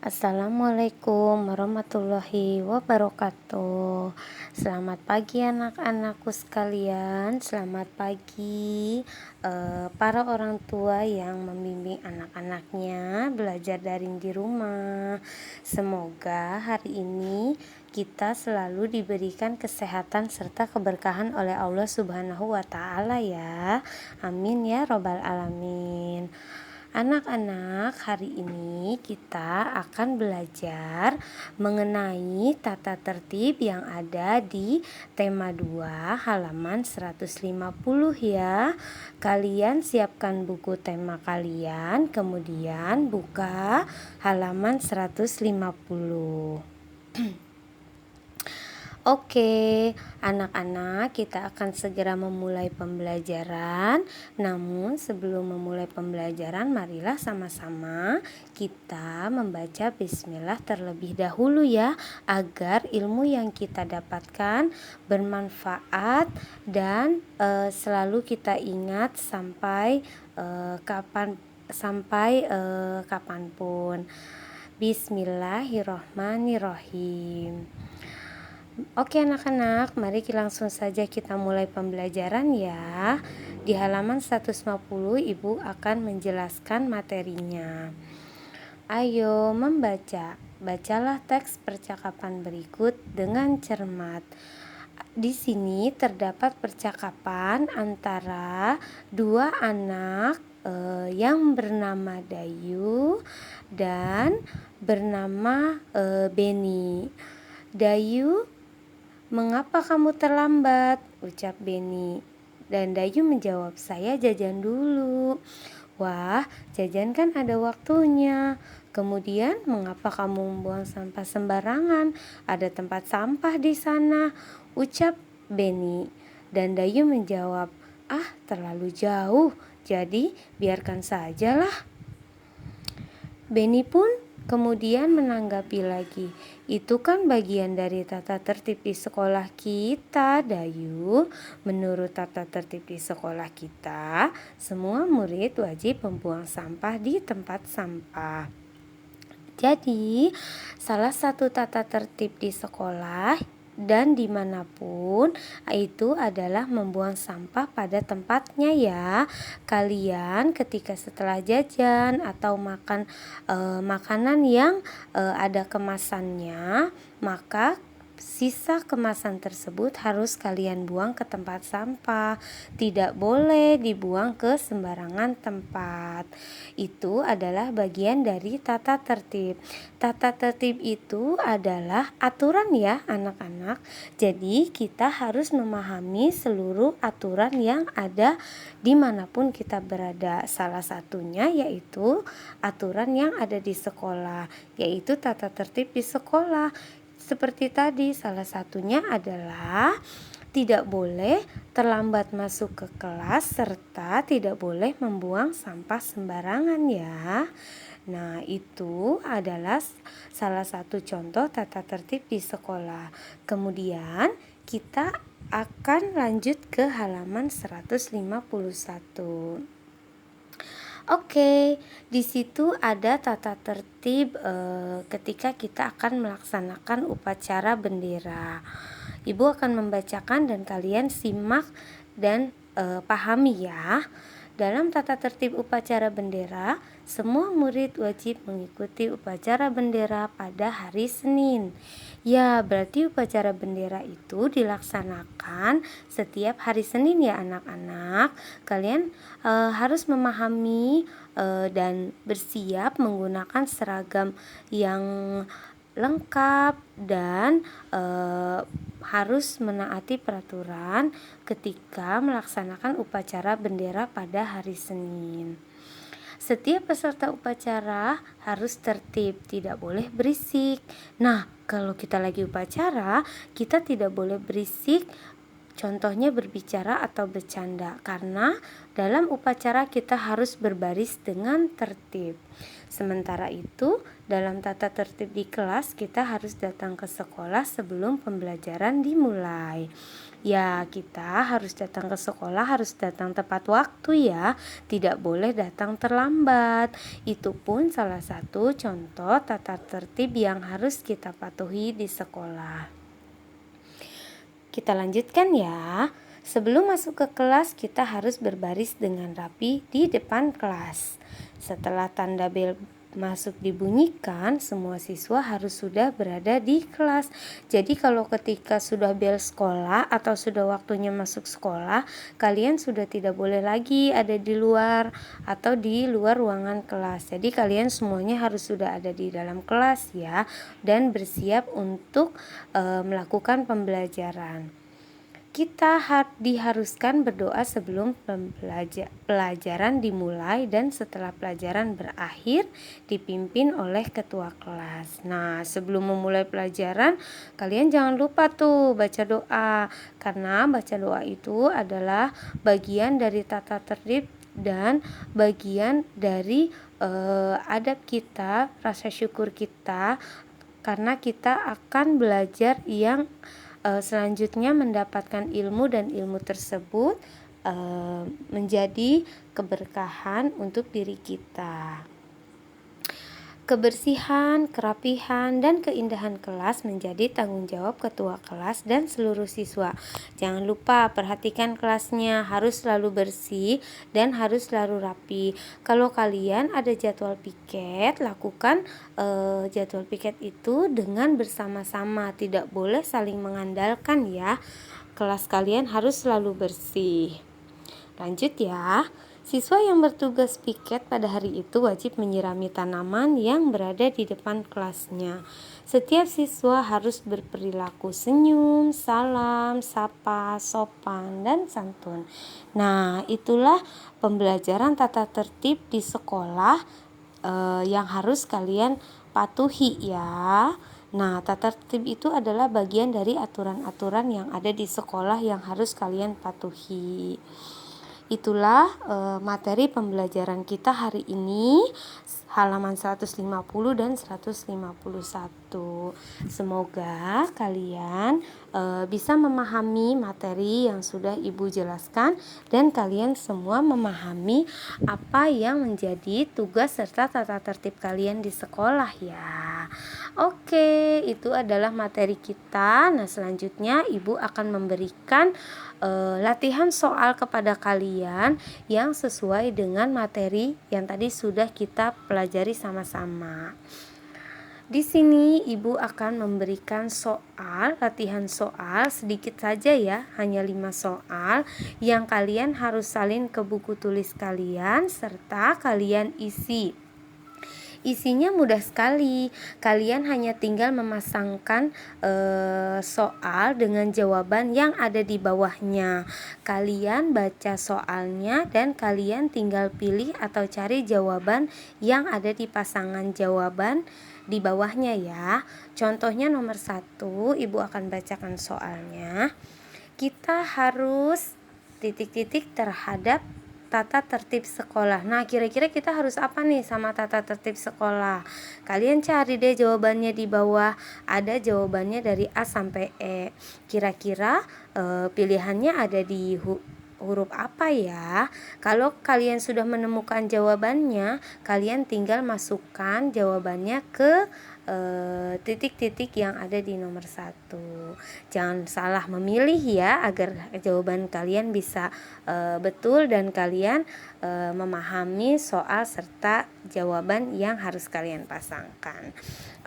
Assalamualaikum warahmatullahi wabarakatuh. Selamat pagi anak-anakku sekalian. Selamat pagi para orang tua yang membimbing anak-anaknya belajar daring di rumah. Semoga hari ini kita selalu diberikan kesehatan serta keberkahan oleh Allah Subhanahu wa Ta'ala ya. Amin ya Robbal Alamin. Anak-anak, hari ini kita akan belajar mengenai tata tertib yang ada di tema 2 halaman 150 ya. Kalian siapkan buku tema kalian, kemudian buka halaman 150. Oke, anak-anak, kita akan segera memulai pembelajaran. Namun sebelum memulai pembelajaran, marilah sama-sama kita membaca bismillah terlebih dahulu ya, agar ilmu yang kita dapatkan bermanfaat dan selalu kita ingat sampai kapanpun. Bismillahirrohmanirrohim. Oke anak-anak, mari langsung saja kita mulai pembelajaran ya. Di halaman 150 Ibu akan menjelaskan materinya. Ayo membaca. Bacalah teks percakapan berikut dengan cermat. Di sini terdapat percakapan antara dua anak yang bernama Dayu dan bernama Beni. Dayu, "Mengapa kamu terlambat?" ucap Beni. Dan Dayu menjawab, "Saya jajan dulu." "Wah, jajan kan ada waktunya." "Kemudian mengapa kamu membuang sampah sembarangan? Ada tempat sampah di sana," ucap Beni. Dan Dayu menjawab, "Ah, terlalu jauh, jadi biarkan sajalah." Beni pun kemudian menanggapi lagi, "Itu kan bagian dari tata tertib di sekolah kita, Dayu. Menurut tata tertib di sekolah kita, semua murid wajib membuang sampah di tempat sampah. Jadi, salah satu tata tertib di sekolah dan dimanapun itu adalah membuang sampah pada tempatnya ya. Kalian ketika setelah jajan atau makan makanan yang ada kemasannya, maka sisa kemasan tersebut harus kalian buang ke tempat sampah. Tidak boleh dibuang ke sembarangan tempat. Itu adalah bagian dari tata tertib. Tata tertib itu adalah aturan ya anak-anak. Jadi kita harus memahami seluruh aturan yang ada dimanapun kita berada. Salah satunya yaitu aturan yang ada di sekolah, yaitu tata tertib di sekolah. Seperti tadi, salah satunya adalah tidak boleh terlambat masuk ke kelas serta tidak boleh membuang sampah sembarangan ya. Nah, itu adalah salah satu contoh tata tertib di sekolah. Kemudian kita akan lanjut ke halaman 151. Oke, di situ ada tata tertib ketika kita akan melaksanakan upacara bendera. Ibu akan membacakan dan kalian simak dan pahami ya. Dalam tata tertib upacara bendera, semua murid wajib mengikuti upacara bendera pada hari Senin. Ya, berarti upacara bendera itu dilaksanakan setiap hari Senin ya anak-anak. Kalian harus memahami dan bersiap menggunakan seragam yang lengkap dan harus menaati peraturan ketika melaksanakan upacara bendera pada hari Senin. Setiap peserta upacara harus tertib, tidak boleh berisik. Nah, kalau kita lagi upacara, kita tidak boleh berisik. Contohnya berbicara atau bercanda, karena dalam upacara kita harus berbaris dengan tertib. Sementara itu, dalam tata tertib di kelas, kita harus datang ke sekolah sebelum pembelajaran dimulai. Ya, kita harus datang ke sekolah, harus datang tepat waktu ya, tidak boleh datang terlambat. Itu pun salah satu contoh tata tertib yang harus kita patuhi di sekolah. Kita lanjutkan ya. Sebelum masuk ke kelas, kita harus berbaris dengan rapi di depan kelas. Setelah tanda bel masuk dibunyikan, semua siswa harus sudah berada di kelas. Jadi kalau ketika sudah bel sekolah atau sudah waktunya masuk sekolah, kalian sudah tidak boleh lagi ada di luar atau di luar ruangan kelas. Jadi kalian semuanya harus sudah ada di dalam kelas ya, dan bersiap untuk melakukan pembelajaran. Kita diharuskan berdoa sebelum pelajaran dimulai dan setelah pelajaran berakhir dipimpin oleh ketua kelas. Nah, sebelum memulai pelajaran, kalian jangan lupa tuh baca doa, karena baca doa itu adalah bagian dari tata tertib dan bagian dari adab kita, rasa syukur kita, karena kita akan belajar yang selanjutnya mendapatkan ilmu, dan ilmu tersebut menjadi keberkahan untuk diri kita. Kebersihan, kerapihan, dan keindahan kelas menjadi tanggung jawab ketua kelas dan seluruh siswa. Jangan lupa perhatikan kelasnya, harus selalu bersih dan harus selalu rapi. Kalau kalian ada jadwal piket, lakukan jadwal piket itu dengan bersama-sama, tidak boleh saling mengandalkan ya. Kelas kalian harus selalu bersih. Lanjut ya. Siswa yang bertugas piket pada hari itu wajib menyirami tanaman yang berada di depan kelasnya. Setiap siswa harus berperilaku senyum, salam, sapa, sopan, dan santun. Nah, itulah pembelajaran tata tertib di sekolah yang harus kalian patuhi ya. Nah, tata tertib itu adalah bagian dari aturan-aturan yang ada di sekolah yang harus kalian patuhi. Itulah materi pembelajaran kita hari ini, halaman 150 dan 151. Semoga kalian bisa memahami materi yang sudah Ibu jelaskan, dan kalian semua memahami apa yang menjadi tugas serta tata tertib kalian di sekolah ya. Oke, itu adalah materi kita. Nah, selanjutnya Ibu akan memberikan latihan soal kepada kalian yang sesuai dengan materi yang tadi sudah kita pelajari sama-sama. Di sini Ibu akan memberikan latihan soal sedikit saja ya, hanya 5 soal yang kalian harus salin ke buku tulis kalian serta kalian isi. Isinya mudah sekali. Kalian hanya tinggal memasangkan soal dengan jawaban yang ada di bawahnya. Kalian baca soalnya dan kalian tinggal pilih atau cari jawaban yang ada di pasangan jawaban di bawahnya ya. Contohnya nomor 1, Ibu akan bacakan soalnya. Kita harus titik-titik terhadap tata tertib sekolah. Nah, kira-kira kita harus apa nih sama tata tertib sekolah? Kalian cari deh jawabannya di bawah. Ada jawabannya dari A sampai E. Kira-kira pilihannya ada di huruf apa ya? Kalau kalian sudah menemukan jawabannya, kalian tinggal masukkan jawabannya ke titik-titik yang ada di nomor 1. Jangan salah memilih ya, agar jawaban kalian bisa betul dan kalian memahami soal serta jawaban yang harus kalian pasangkan.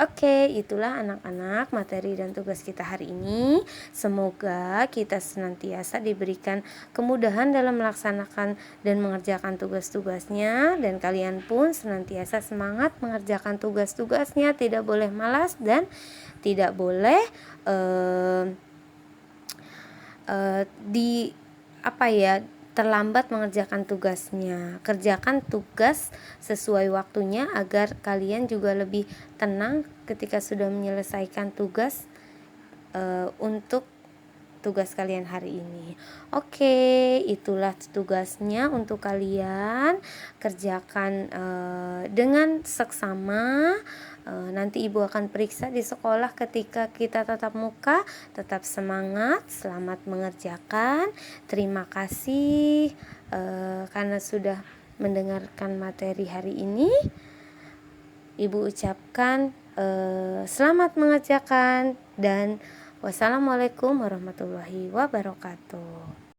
Oke, itulah anak-anak materi dan tugas kita hari ini. Semoga kita senantiasa diberikan kemudahan dalam melaksanakan dan mengerjakan tugas-tugasnya, dan kalian pun senantiasa semangat mengerjakan tugas-tugasnya, tidak boleh malas dan tidak boleh terlambat mengerjakan tugasnya. Kerjakan tugas sesuai waktunya agar kalian juga lebih tenang ketika sudah menyelesaikan tugas untuk tugas kalian hari ini. Oke, itulah tugasnya untuk kalian. Kerjakan dengan seksama. Nanti ibu akan periksa di sekolah ketika kita tatap muka. Tetap semangat, selamat mengerjakan. Terima kasih karena sudah mendengarkan materi hari ini. Ibu ucapkan selamat mengerjakan dan wassalamualaikum warahmatullahi wabarakatuh.